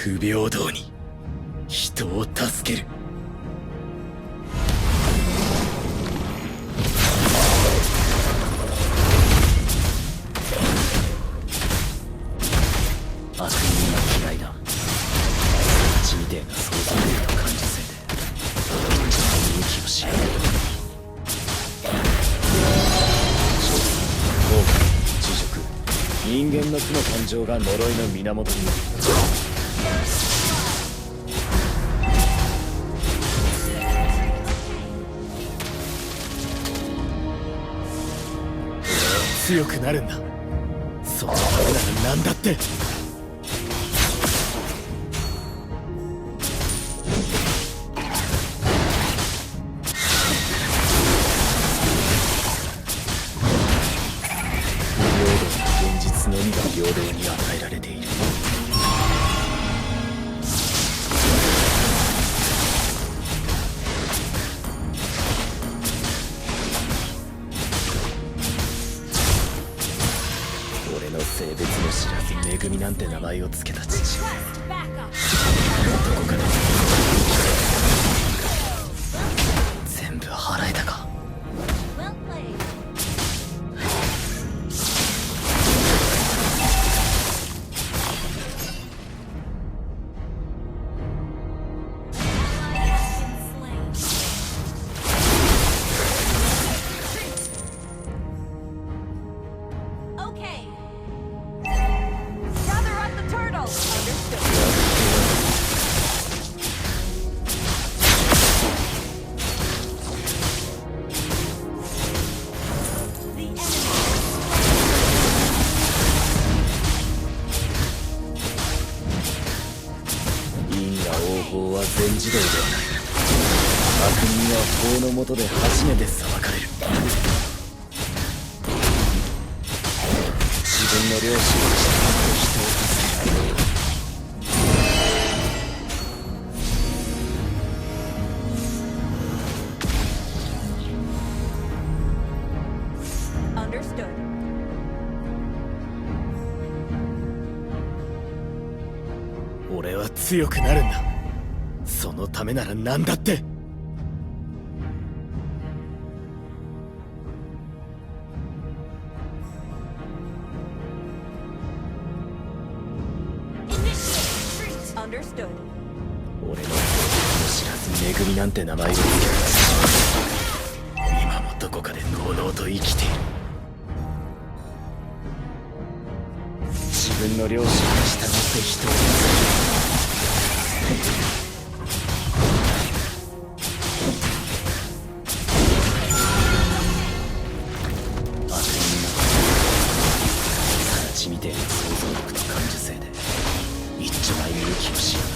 不平等に人を助ける。悪人は嫌いだ。血みてえな想像力と感受性で一番人気をしやがる。後悔、知熟、人間の負の感情が呪いの源になる。強くなるんだ。そのためなら何だって。現実のみが平等に与えられている。俺の性別も知らず「めぐみ」なんて名前をつけた父親、どこかで全部払えたか。法は全自動ではない。悪人は法の下で初めて裁かれる。自分の良心に従って人を助ける。俺は強くなるんだ。そのためなら何だって。俺の性別も知らず「めぐみ」なんて名前を付けた。今もどこかでのうのうと生きている。自分の良心に従って人を助ける。みてえな想像力と感受性で一丁前に息をしやがる。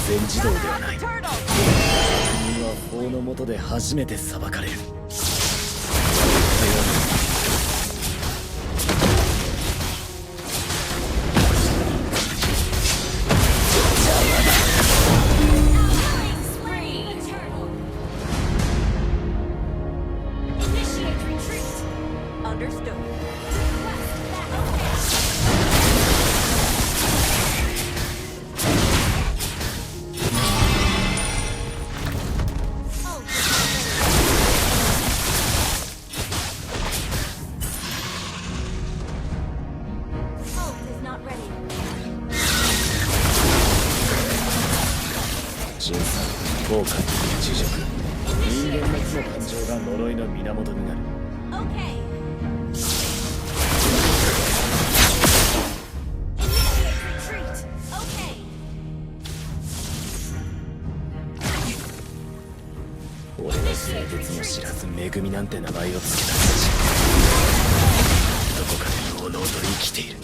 全自動ではない。人は法の下で初めて裁かれる。後悔、知熟、人間の負の感情が呪いの源になる。 Okay. Retreat. Okay. 俺の性別も知らず恵みなんて名前をつけた私、どこかでのうのうと生きている。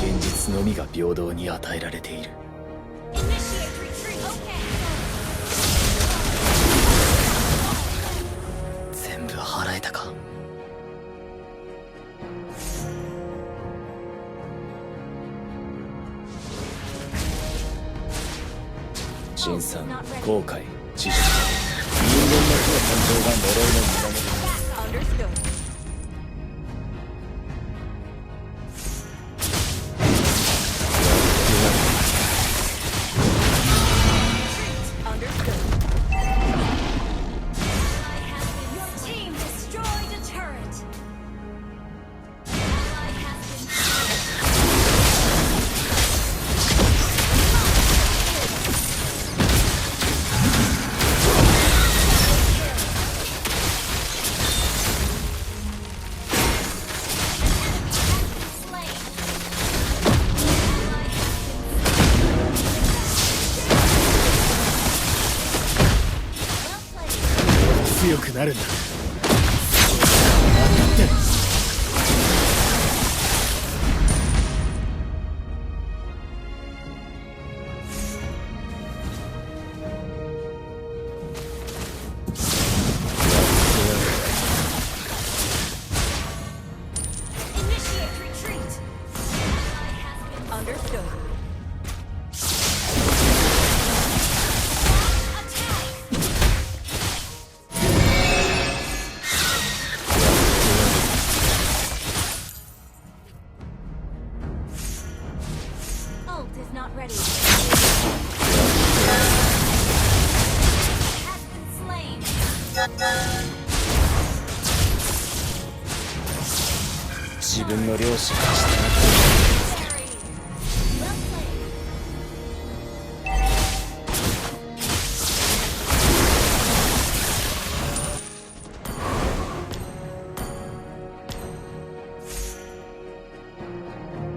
現実のみが平等に与えられている。全部払えたか。辛酸、後悔、知識、人間の負の感情が呪いの源になる。 Understood. Well 強くなるんだ。Is not ready. Has been slain. 自分の両親に従って Well played.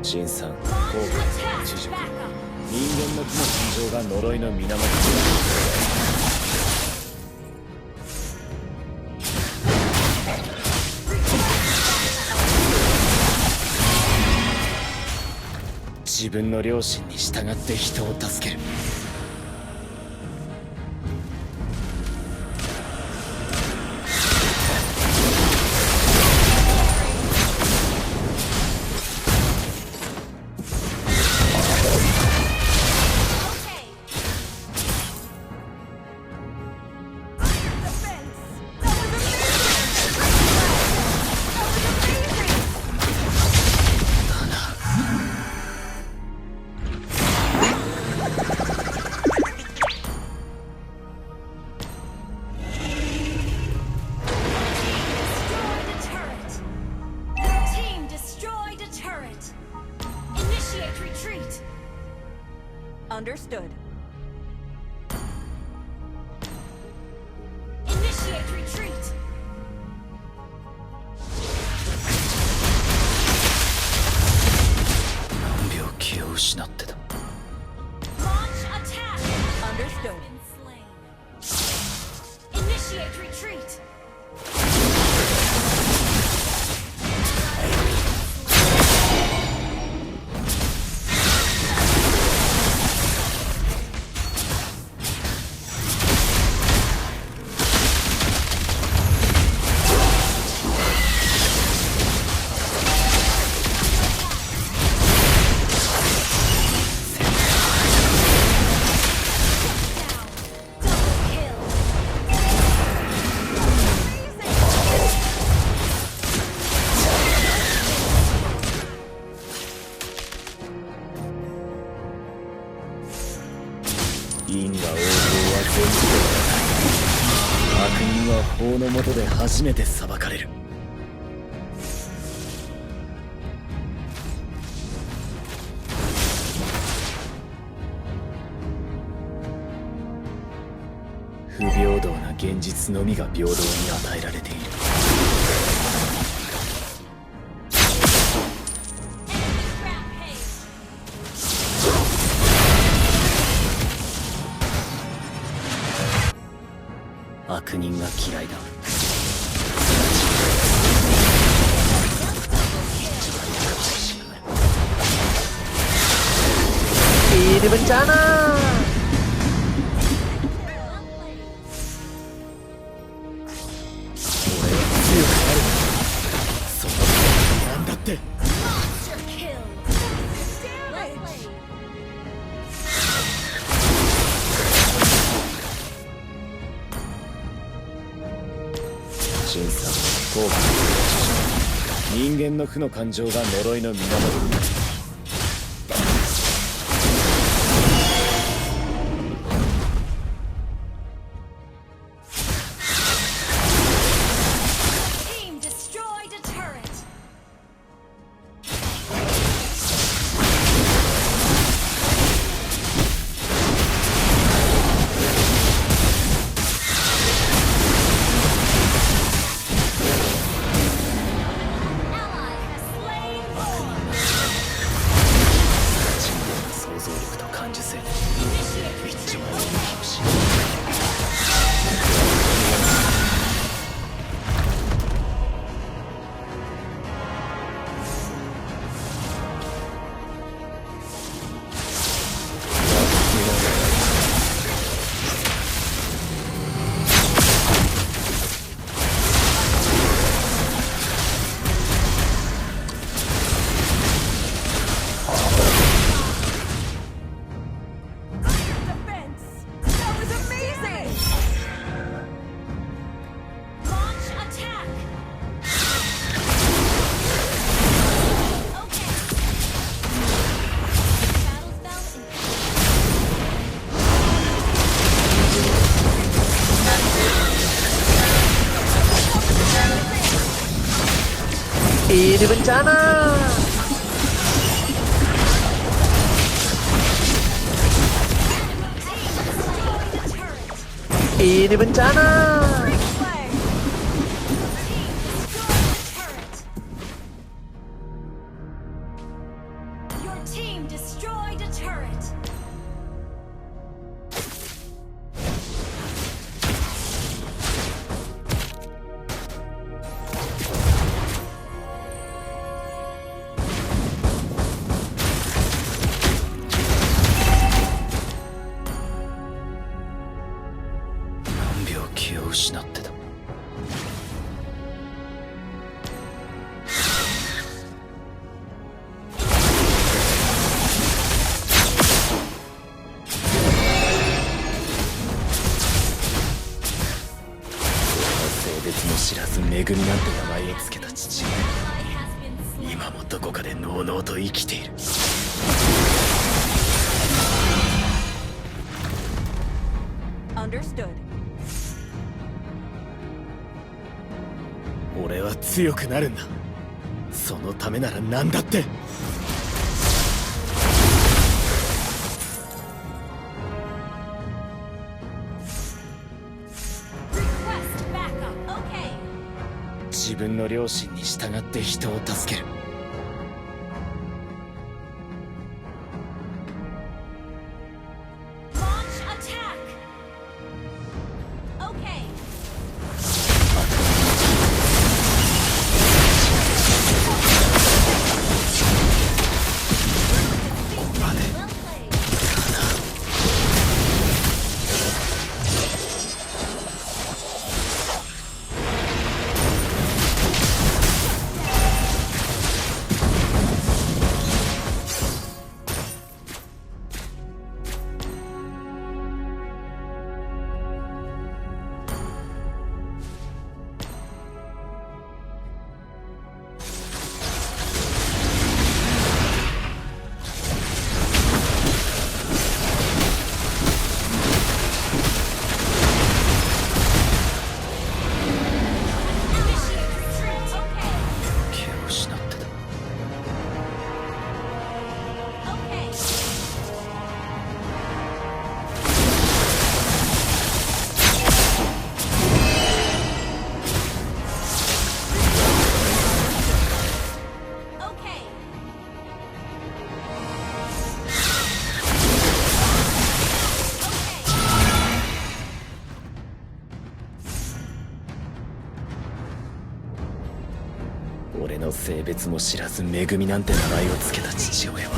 辛酸、後悔、知識、人間の負の感情が呪いの源になる。自分の良心に従って人を助ける。Understood. Initiate retreat. 何秒気を失ってた。 Launch attack. Understood. Initiate retreat. の下で初めて裁かれる。不平等な現実のみが平等に与えられている。悪人が嫌いだ。Ini bencana. なんだって。 Monster kill. Well played. シンさんの効果の人間の負の感情が呪いの源になる。Team destroyed a turret. Ally has slain 人類の想像力と感受性 Initiate 一 retreat. 番大きくしDefense. That was amazing. Launch attack. Okay. Battle spell. Ini bencana. Destroy the turret. Ini bencana. Play. Your team destroyed a turret.何秒気を失ってた。性別も知らず恵みなんて名前をつけた父親。 Ally has been slain. 今もどこかでのうのうと生きている。 Understood. 俺は強くなるんだ。そのためなら何だって。 Request backup. Okay. 自分の良心に従って人を助ける。 Launch attack. Okay. ここまで Well played. 俺の性別も知らずめぐみなんて名前を付けた父親は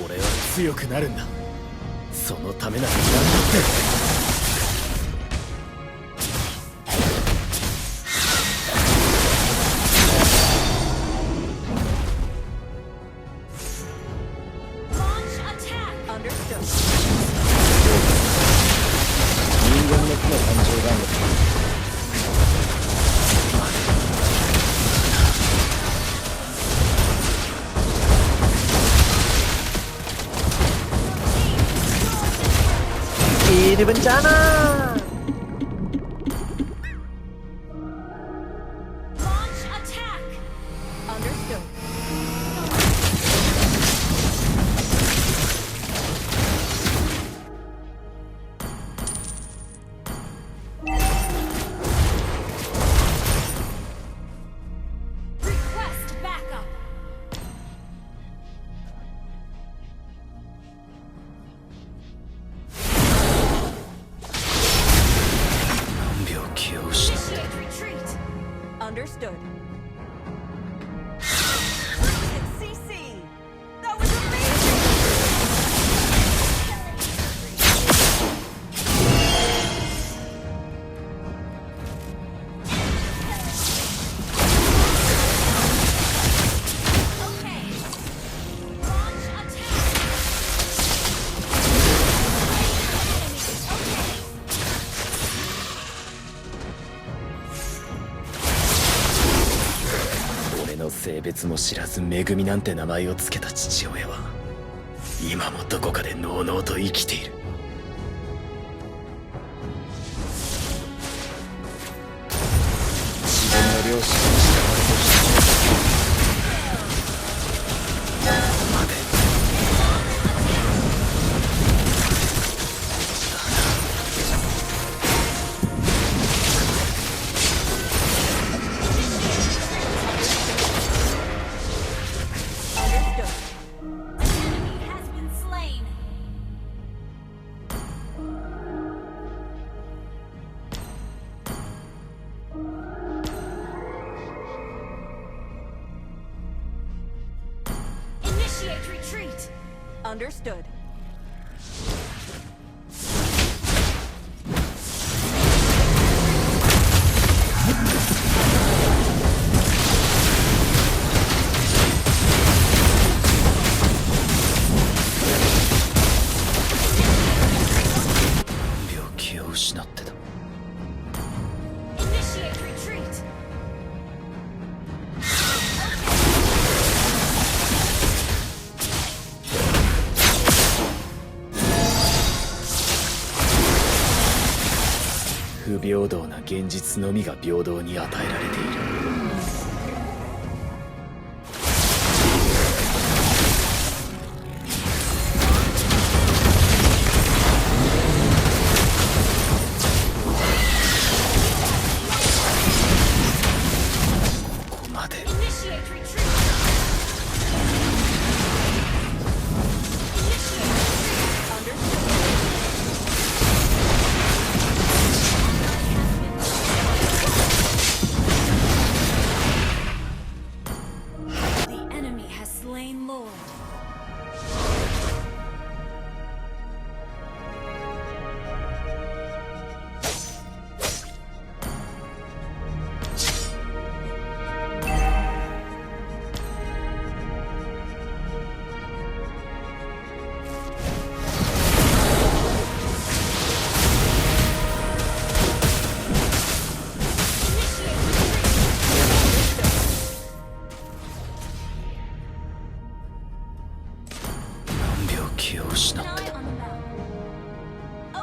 俺は強くなるんだ。そのためなら何だって。Launch attack. Understood. 人間の木の誕生があるのか。Ini bencana. Launch attack. Understood. Request backup. 病気を失っ Initiate retreat. Understood. CC. That was amazing. Okay. Launch attack. Okay. 俺の性別も知らずめぐみなんて名前を付けた父親は今もどこかでのうのうと生きている。自分の両親に従って待て。Understood. Enemy has been slain. Initiate retreat. Understood.「病気を失ってた。 Initiate retreat. 不平等な現実のみが平等に与えられている。ここまで Initiate retreat. The enemy has slain Lord.何病気を失って Eye た。 on the map.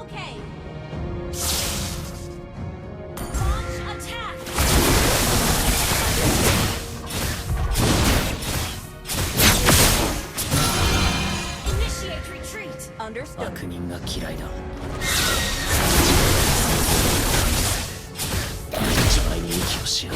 Okay. Launch attack. Initiate retreat. Understood. 悪人が嫌いだ。一枚に息をし合う。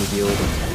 平等に